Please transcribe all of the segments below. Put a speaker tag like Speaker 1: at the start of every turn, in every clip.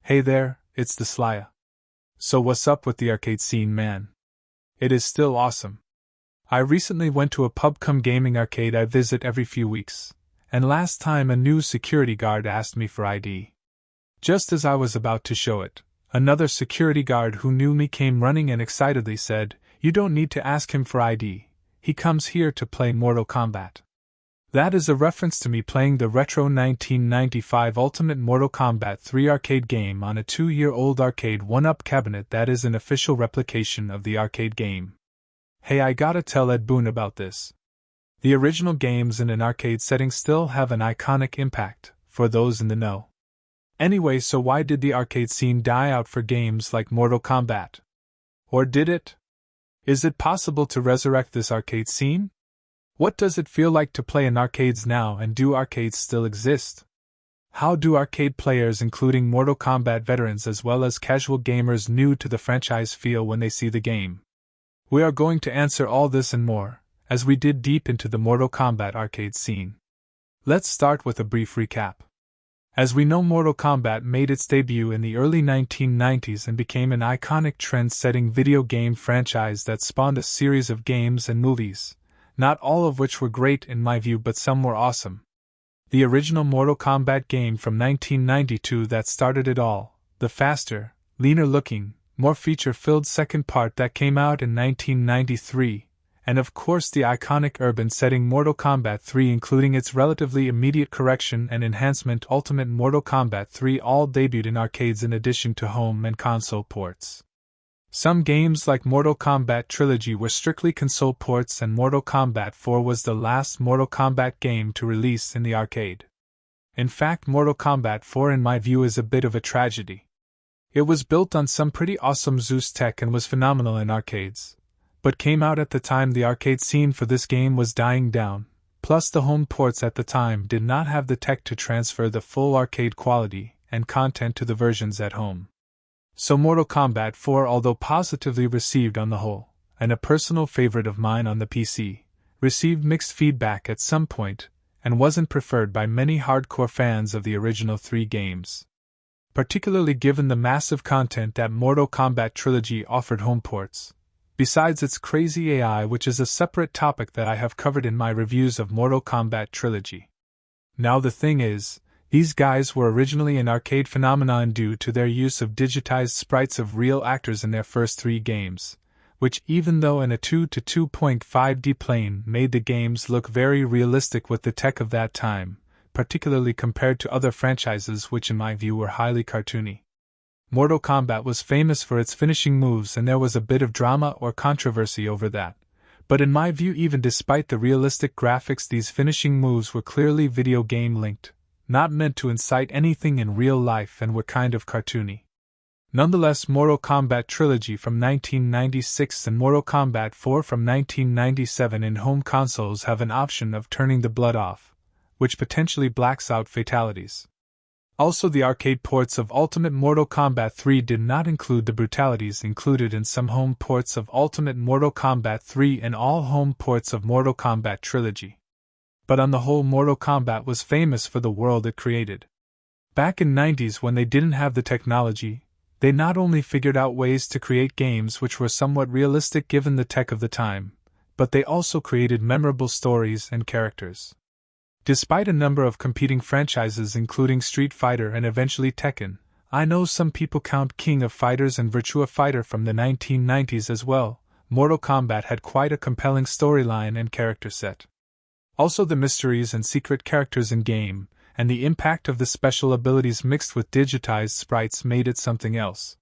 Speaker 1: Hey there, it's the Slya. So what's up with the arcade scene, man? It is still awesome. I recently went to a pub-cum-gaming arcade I visit every few weeks, and last time a new security guard asked me for ID. Just as I was about to show it, another security guard who knew me came running and excitedly said, "You don't need to ask him for ID, he comes here to play Mortal Kombat." That is a reference to me playing the retro 1995 Ultimate Mortal Kombat 3 arcade game on a 2-year-old arcade 1-up cabinet that is an official replication of the arcade game. Hey, I gotta tell Ed Boon about this. The original games in an arcade setting still have an iconic impact, for those in the know. Anyway, so why did the arcade scene die out for games like Mortal Kombat? Or did it? Is it possible to resurrect this arcade scene? What does it feel like to play in arcades now, and do arcades still exist? How do arcade players, including Mortal Kombat veterans as well as casual gamers new to the franchise, feel when they see the game? We are going to answer all this and more, as we did deep into the Mortal Kombat arcade scene. Let's start with a brief recap. As we know, Mortal Kombat made its debut in the early 1990s and became an iconic trend-setting video game franchise that spawned a series of games and movies, not all of which were great in my view, but some were awesome. The original Mortal Kombat game from 1992 that started it all, the faster, leaner-looking, more feature-filled second part that came out in 1993, and of course the iconic urban setting Mortal Kombat 3, including its relatively immediate correction and enhancement Ultimate Mortal Kombat 3, all debuted in arcades in addition to home and console ports. Some games like Mortal Kombat Trilogy were strictly console ports, and Mortal Kombat 4 was the last Mortal Kombat game to release in the arcade. In fact, Mortal Kombat 4 in my view is a bit of a tragedy. It was built on some pretty awesome Zeus tech and was phenomenal in arcades, but came out at the time the arcade scene for this game was dying down, plus the home ports at the time did not have the tech to transfer the full arcade quality and content to the versions at home. So Mortal Kombat 4, although positively received on the whole, and a personal favorite of mine on the PC, received mixed feedback at some point, and wasn't preferred by many hardcore fans of the original 3 games. Particularly given the massive content that Mortal Kombat Trilogy offered home ports, besides its crazy AI, which is a separate topic that I have covered in my reviews of Mortal Kombat Trilogy. Now the thing is, these guys were originally an arcade phenomenon due to their use of digitized sprites of real actors in their first 3 games, which, even though in a 2 to 2.5D plane, made the games look very realistic with the tech of that time, particularly compared to other franchises which in my view were highly cartoony. Mortal Kombat was famous for its finishing moves, and there was a bit of drama or controversy over that, but in my view, even despite the realistic graphics, these finishing moves were clearly video game linked, not meant to incite anything in real life, and were kind of cartoony. Nonetheless, Mortal Kombat Trilogy from 1996 and Mortal Kombat 4 from 1997 in home consoles have an option of turning the blood off, which potentially blacks out fatalities. Also, the arcade ports of Ultimate Mortal Kombat 3 did not include the brutalities included in some home ports of Ultimate Mortal Kombat 3 and all home ports of Mortal Kombat Trilogy. But on the whole, Mortal Kombat was famous for the world it created. Back in the 90s, when they didn't have the technology, they not only figured out ways to create games which were somewhat realistic given the tech of the time, but they also created memorable stories and characters. Despite a number of competing franchises including Street Fighter and eventually Tekken, I know some people count King of Fighters and Virtua Fighter from the 1990s as well, Mortal Kombat had quite a compelling storyline and character set. Also, the mysteries and secret characters in-game, and the impact of the special abilities mixed with digitized sprites made it something else.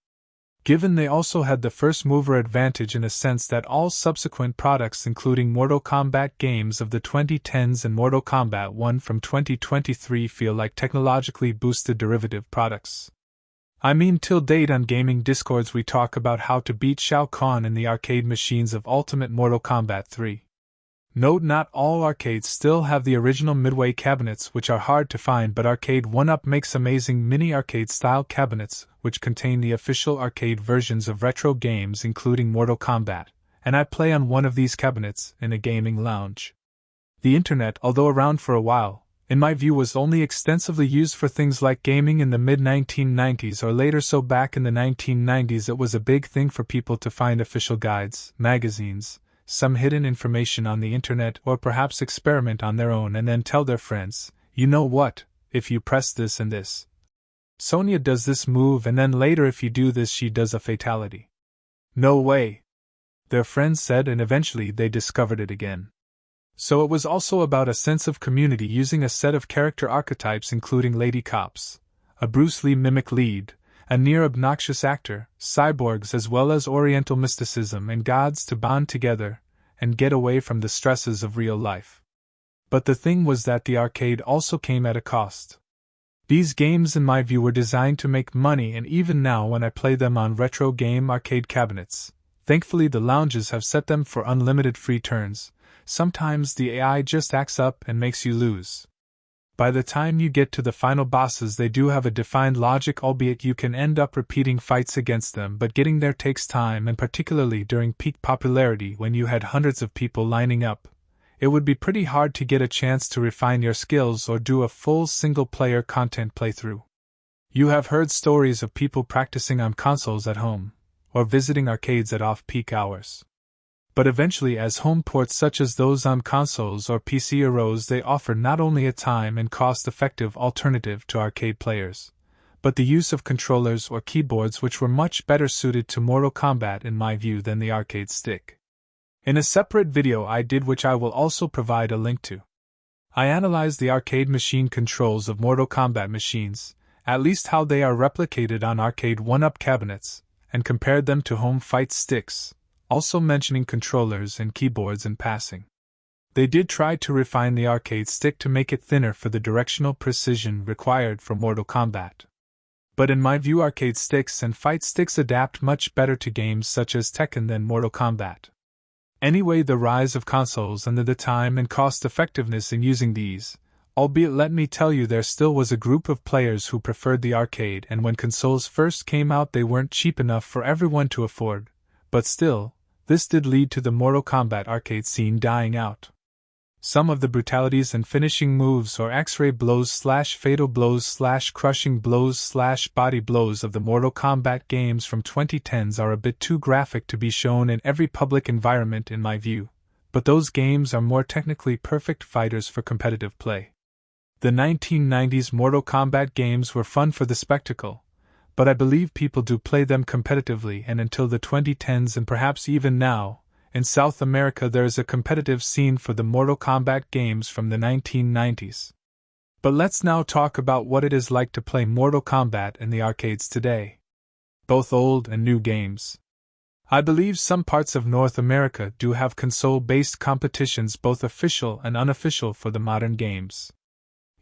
Speaker 1: Given they also had the first mover advantage in a sense that all subsequent products including Mortal Kombat games of the 2010s and Mortal Kombat 1 from 2023 feel like technologically boosted derivative products. I mean, till date on gaming discords we talk about how to beat Shao Kahn in the arcade machines of Ultimate Mortal Kombat 3. Note, not all arcades still have the original Midway cabinets, which are hard to find, but Arcade 1-Up makes amazing mini-arcade style cabinets which contain the official arcade versions of retro games including Mortal Kombat, and I play on one of these cabinets in a gaming lounge. The internet, although around for a while, in my view, was only extensively used for things like gaming in the mid-1990s or later. So back in the 1990s it was a big thing for people to find official guides, magazines, some hidden information on the internet, or perhaps experiment on their own and then tell their friends, you know what, if you press this and this, Sonia does this move, and then later if you do this she does a fatality. No way, their friends said, and eventually they discovered it again. So it was also about a sense of community using a set of character archetypes including lady cops, a Bruce Lee mimic lead, a near-obnoxious actor, cyborgs, as well as Oriental mysticism and gods to bond together and get away from the stresses of real life. But the thing was that the arcade also came at a cost. These games, in my view, were designed to make money, and even now when I play them on retro game arcade cabinets, thankfully the lounges have set them for unlimited free turns. Sometimes the AI just acts up and makes you lose. By the time you get to the final bosses they do have a defined logic, albeit you can end up repeating fights against them, but getting there takes time, and particularly during peak popularity when you had hundreds of people lining up, it would be pretty hard to get a chance to refine your skills or do a full single-player content playthrough. You have heard stories of people practicing on consoles at home, or visiting arcades at off-peak hours. But eventually, as home ports such as those on consoles or PC arose, they offered not only a time and cost-effective alternative to arcade players, but the use of controllers or keyboards which were much better suited to Mortal Kombat in my view than the arcade stick. In a separate video I did, which I will also provide a link to, I analyzed the arcade machine controls of Mortal Kombat machines, at least how they are replicated on arcade 1-up cabinets, and compared them to home fight sticks, also mentioning controllers and keyboards in passing. They did try to refine the arcade stick to make it thinner for the directional precision required for Mortal Kombat. But in my view, arcade sticks and fight sticks adapt much better to games such as Tekken than Mortal Kombat. Anyway, the rise of consoles and the time and cost effectiveness in using these, albeit let me tell you there still was a group of players who preferred the arcade, and when consoles first came out they weren't cheap enough for everyone to afford, but still, this did lead to the Mortal Kombat arcade scene dying out. Some of the brutalities and finishing moves, or X-ray blows / fatal blows / crushing blows / body blows of the Mortal Kombat games from 2010s are a bit too graphic to be shown in every public environment in my view, but those games are more technically perfect fighters for competitive play. The 1990s Mortal Kombat games were fun for the spectacle, but I believe people do play them competitively, and until the 2010s and perhaps even now, in South America there is a competitive scene for the Mortal Kombat games from the 1990s. But let's now talk about what it is like to play Mortal Kombat in the arcades today. Both old and new games. I believe some parts of North America do have console-based competitions, both official and unofficial, for the modern games.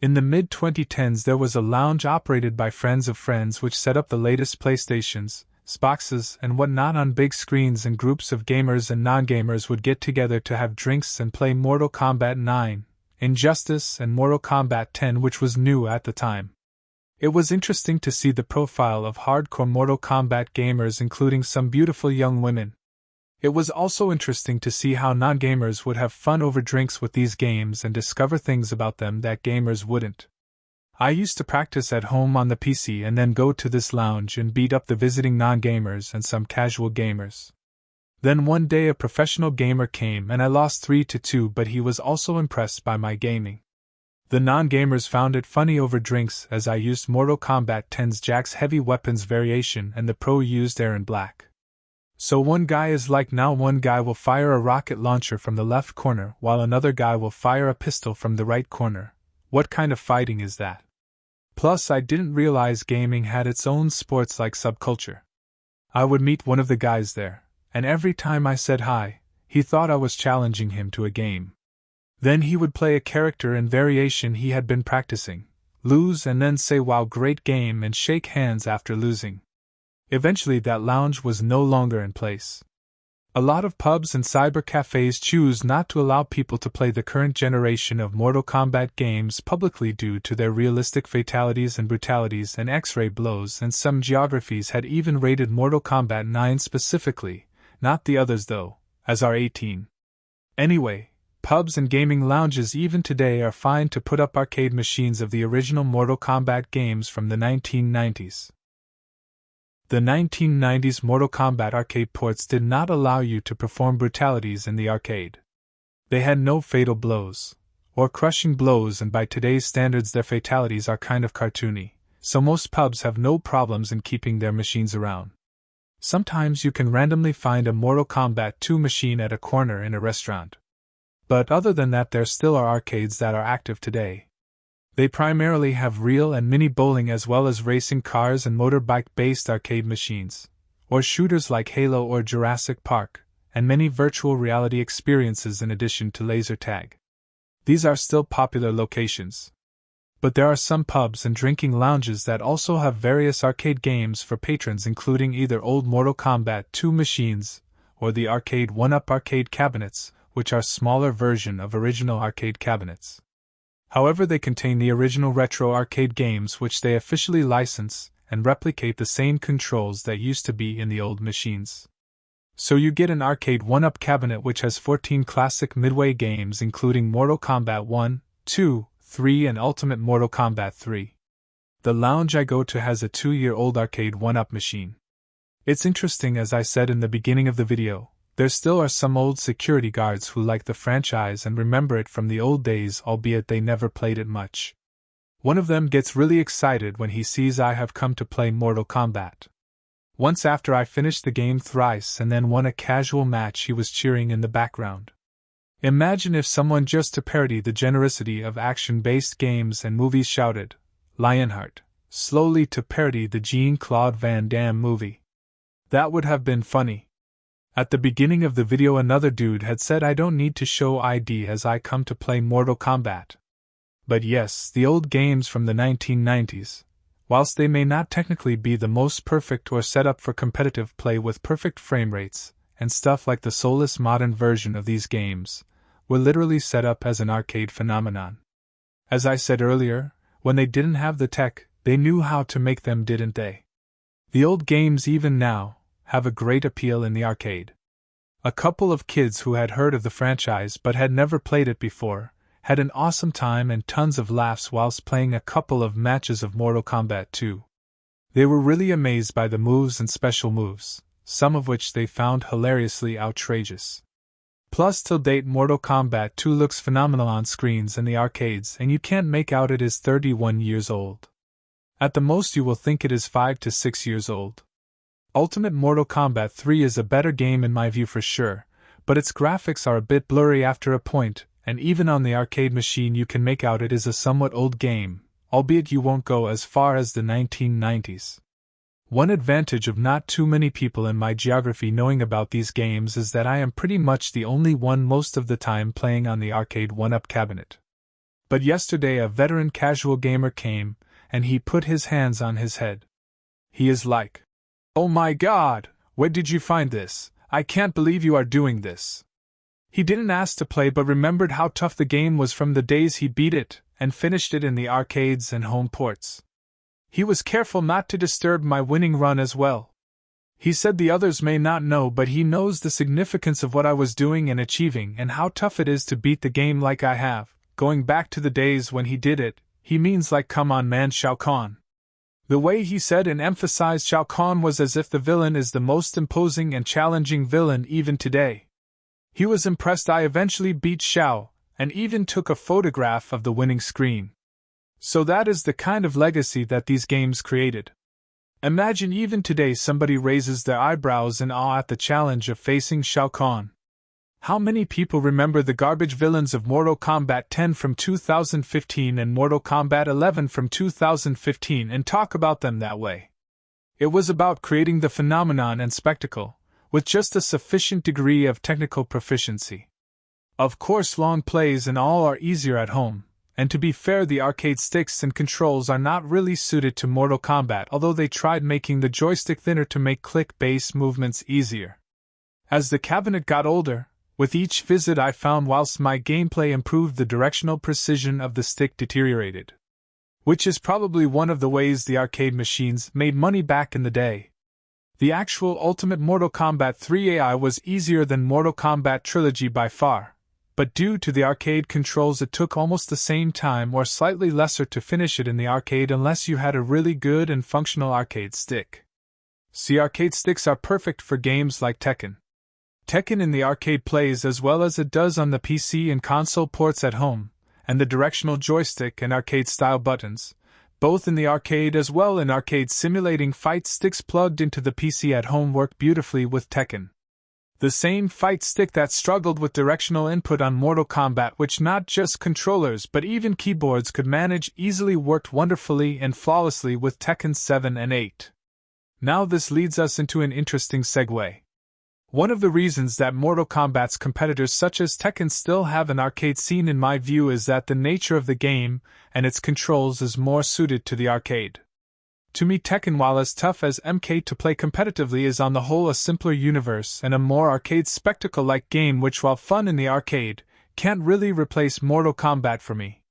Speaker 1: In the mid-2010s there was a lounge operated by friends of friends which set up the latest PlayStations, Xboxes, and whatnot on big screens, and groups of gamers and non-gamers would get together to have drinks and play Mortal Kombat 9, Injustice, and Mortal Kombat 10, which was new at the time. It was interesting to see the profile of hardcore Mortal Kombat gamers, including some beautiful young women. It was also interesting to see how non-gamers would have fun over drinks with these games and discover things about them that gamers wouldn't. I used to practice at home on the PC and then go to this lounge and beat up the visiting non-gamers and some casual gamers. Then one day a professional gamer came and I lost 3-2, but he was also impressed by my gaming. The non-gamers found it funny over drinks as I used Mortal Kombat 10's Jack's heavy weapons variation and the pro used Aaron Black. So one guy is like, now one guy will fire a rocket launcher from the left corner while another guy will fire a pistol from the right corner. What kind of fighting is that? Plus, I didn't realize gaming had its own sports-like subculture. I would meet one of the guys there, and every time I said hi, he thought I was challenging him to a game. Then he would play a character and variation he had been practicing, lose, and then say wow, great game, and shake hands after losing. Eventually that lounge was no longer in place. A lot of pubs and cyber cafes choose not to allow people to play the current generation of Mortal Kombat games publicly due to their realistic fatalities and brutalities and X-ray blows, and some geographies had even rated Mortal Kombat 9 specifically, not the others though, as R18. Anyway, Pubs and gaming lounges even today are fine to put up arcade machines of the original Mortal Kombat games from the 1990s. The 1990s Mortal Kombat arcade ports did not allow you to perform brutalities in the arcade. They had no fatal blows, or crushing blows, and by today's standards their fatalities are kind of cartoony, so most pubs have no problems in keeping their machines around. Sometimes you can randomly find a Mortal Kombat 2 machine at a corner in a restaurant. But other than that, there still are arcades that are active today. They primarily have real and mini bowling as well as racing cars and motorbike-based arcade machines, or shooters like Halo or Jurassic Park, and many virtual reality experiences in addition to laser tag. These are still popular locations. But there are some pubs and drinking lounges that also have various arcade games for patrons, including either old Mortal Kombat 2 machines or the Arcade 1-Up arcade cabinets, which are smaller version of original arcade cabinets. However, they contain the original retro arcade games which they officially license and replicate the same controls that used to be in the old machines. So you get an Arcade 1-Up cabinet which has 14 classic Midway games including Mortal Kombat 1, 2, 3 and Ultimate Mortal Kombat 3. The lounge I go to has a 2-year-old Arcade 1-Up machine. It's interesting, as I said in the beginning of the video, there still are some old security guards who like the franchise and remember it from the old days, albeit they never played it much. One of them gets really excited when he sees I have come to play Mortal Kombat. Once after I finished the game thrice and then won a casual match, he was cheering in the background. Imagine if someone just to parody the generosity of action-based games and movies shouted, "Lionheart," slowly to parody the Jean-Claude Van Damme movie. That would have been funny. At the beginning of the video another dude had said I don't need to show ID as I come to play Mortal Kombat. But yes, the old games from the 1990s, whilst they may not technically be the most perfect or set up for competitive play with perfect frame rates, and stuff like the soulless modern version of these games, were literally set up as an arcade phenomenon. As I said earlier, when they didn't have the tech, they knew how to make them, didn't they? The old games even now have a great appeal in the arcade. A couple of kids who had heard of the franchise but had never played it before had an awesome time and tons of laughs whilst playing a couple of matches of Mortal Kombat 2. They were really amazed by the moves and special moves, some of which they found hilariously outrageous. Plus, till date, Mortal Kombat 2 looks phenomenal on screens in the arcades, and you can't make out it is 31 years old. At the most, you will think it is 5 to 6 years old. Ultimate Mortal Kombat 3 is a better game in my view for sure, but its graphics are a bit blurry after a point, and even on the arcade machine you can make out it is a somewhat old game, albeit you won't go as far as the 1990s. One advantage of not too many people in my geography knowing about these games is that I am pretty much the only one most of the time playing on the Arcade 1-Up cabinet. But yesterday a veteran casual gamer came, and he put his hands on his head. He is like, "Oh my God, where did you find this? I can't believe you are doing this." He didn't ask to play but remembered how tough the game was from the days he beat it, and finished it in the arcades and home ports. He was careful not to disturb my winning run as well. He said the others may not know, but he knows the significance of what I was doing and achieving and how tough it is to beat the game like I have, going back to the days when he did it. He means like, come on man, Shao Kahn. The way he said and emphasized Shao Kahn was as if the villain is the most imposing and challenging villain even today. He was impressed I eventually beat Shao, and even took a photograph of the winning screen. So that is the kind of legacy that these games created. Imagine even today somebody raises their eyebrows in awe at the challenge of facing Shao Kahn. How many people remember the garbage villains of Mortal Kombat 10 from 2015 and Mortal Kombat 11 from 2015 and talk about them that way? It was about creating the phenomenon and spectacle, with just a sufficient degree of technical proficiency. Of course, long plays and all are easier at home. And to be fair, the arcade sticks and controls are not really suited to Mortal Kombat, although they tried making the joystick thinner to make click-based movements easier. As the cabinet got older, with each visit I found whilst my gameplay improved, the directional precision of the stick deteriorated. Which is probably one of the ways the arcade machines made money back in the day. The actual Ultimate Mortal Kombat 3 AI was easier than Mortal Kombat Trilogy by far, but due to the arcade controls it took almost the same time or slightly lesser to finish it in the arcade unless you had a really good and functional arcade stick. See, arcade sticks are perfect for games like Tekken. Tekken in the arcade plays as well as it does on the PC and console ports at home, and the directional joystick and arcade-style buttons, both in the arcade as well in arcade simulating fight sticks plugged into the PC at home work beautifully with Tekken. The same fight stick that struggled with directional input on Mortal Kombat, which not just controllers but even keyboards could manage, easily worked wonderfully and flawlessly with Tekken 7 and 8. Now this leads us into an interesting segue. One of the reasons that Mortal Kombat's competitors such as Tekken still have an arcade scene in my view is that the nature of the game and its controls is more suited to the arcade. To me, Tekken, while as tough as MK to play competitively, is on the whole a simpler universe and a more arcade spectacle-like game which, while fun in the arcade, can't really replace Mortal Kombat for me.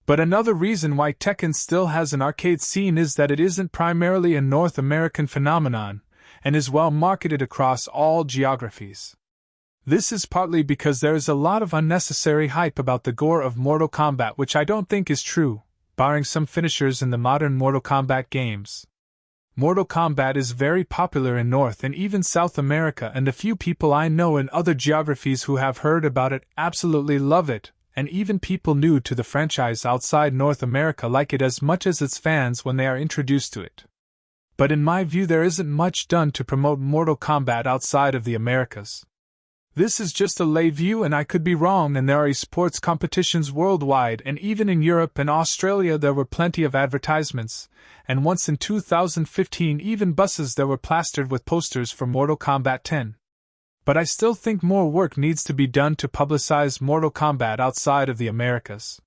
Speaker 1: But another reason why Tekken still has an arcade scene is that it isn't primarily a North American phenomenon, and is well marketed across all geographies. This is partly because there is a lot of unnecessary hype about the gore of Mortal Kombat, which I don't think is true, barring some finishers in the modern Mortal Kombat games. Mortal Kombat is very popular in North and even South America, and the few people I know in other geographies who have heard about it absolutely love it, and even people new to the franchise outside North America like it as much as its fans when they are introduced to it. But in my view there isn't much done to promote Mortal Kombat outside of the Americas. This is just a lay view and I could be wrong, and there are esports competitions worldwide, and even in Europe and Australia there were plenty of advertisements, and once in 2015 even buses that were plastered with posters for Mortal Kombat 10. But I still think more work needs to be done to publicize Mortal Kombat outside of the Americas.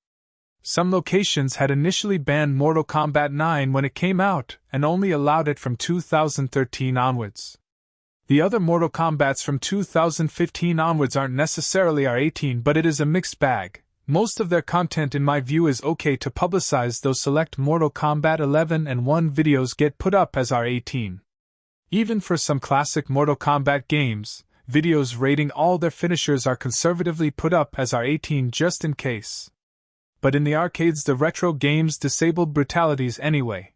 Speaker 1: Some locations had initially banned Mortal Kombat 9 when it came out, and only allowed it from 2013 onwards. The other Mortal Kombats from 2015 onwards aren't necessarily R18, but it is a mixed bag. Most of their content in my view is okay to publicize, though select Mortal Kombat 11 and 1 videos get put up as R18. Even for some classic Mortal Kombat games, videos rating all their finishers are conservatively put up as R18 just in case. But in the arcades the retro games disabled brutalities anyway.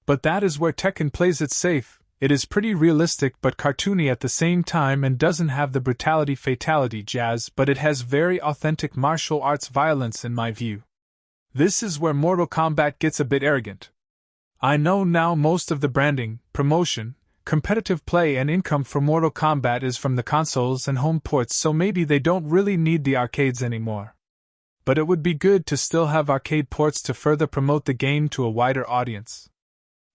Speaker 1: But that is where Tekken plays it safe. It is pretty realistic but cartoony at the same time and doesn't have the brutality fatality jazz, but it has very authentic martial arts violence in my view. This is where Mortal Kombat gets a bit arrogant. I know now most of the branding, promotion, competitive play and income for Mortal Kombat is from the consoles and home ports, so maybe they don't really need the arcades anymore. But it would be good to still have arcade ports to further promote the game to a wider audience.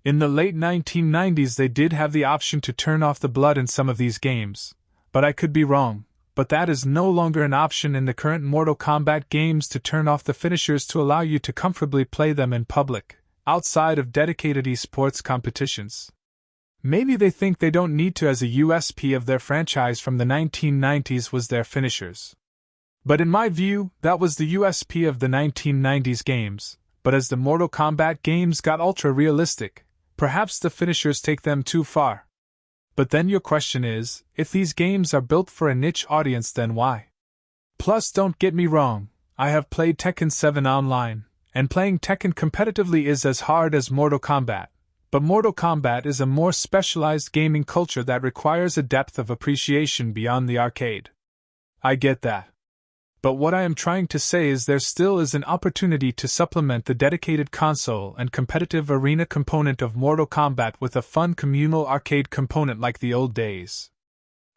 Speaker 1: In the late 1990s they did have the option to turn off the blood in some of these games, but I could be wrong, but that is no longer an option in the current Mortal Kombat games to turn off the finishers to allow you to comfortably play them in public, outside of dedicated esports competitions. Maybe they think they don't need to, as a USP of their franchise from the 1990s was their finishers. But in my view, that was the USP of the 1990s games, but as the Mortal Kombat games got ultra-realistic, perhaps the finishers take them too far. But then your question is, if these games are built for a niche audience, then why? Plus, don't get me wrong, I have played Tekken 7 online, and playing Tekken competitively is as hard as Mortal Kombat. But Mortal Kombat is a more specialized gaming culture that requires a depth of appreciation beyond the arcade. I get that. But what I am trying to say is there still is an opportunity to supplement the dedicated console and competitive arena component of Mortal Kombat with a fun communal arcade component like the old days.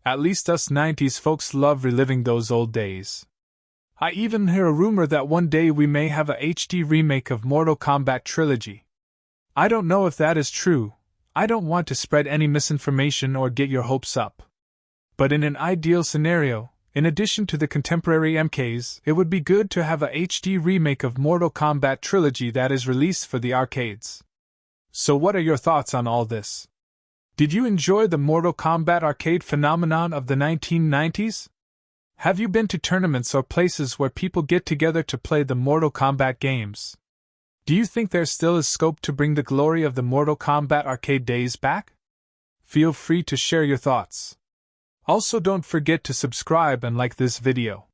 Speaker 1: At least us 90s folks love reliving those old days. I even hear a rumor that one day we may have a HD remake of Mortal Kombat Trilogy. I don't know if that is true. I don't want to spread any misinformation or get your hopes up. But in an ideal scenario, in addition to the contemporary MKs, it would be good to have a HD remake of Mortal Kombat Trilogy that is released for the arcades. So what are your thoughts on all this? Did you enjoy the Mortal Kombat arcade phenomenon of the 1990s? Have you been to tournaments or places where people get together to play the Mortal Kombat games? Do you think there still is scope to bring the glory of the Mortal Kombat arcade days back? Feel free to share your thoughts. Also, don't forget to subscribe and like this video.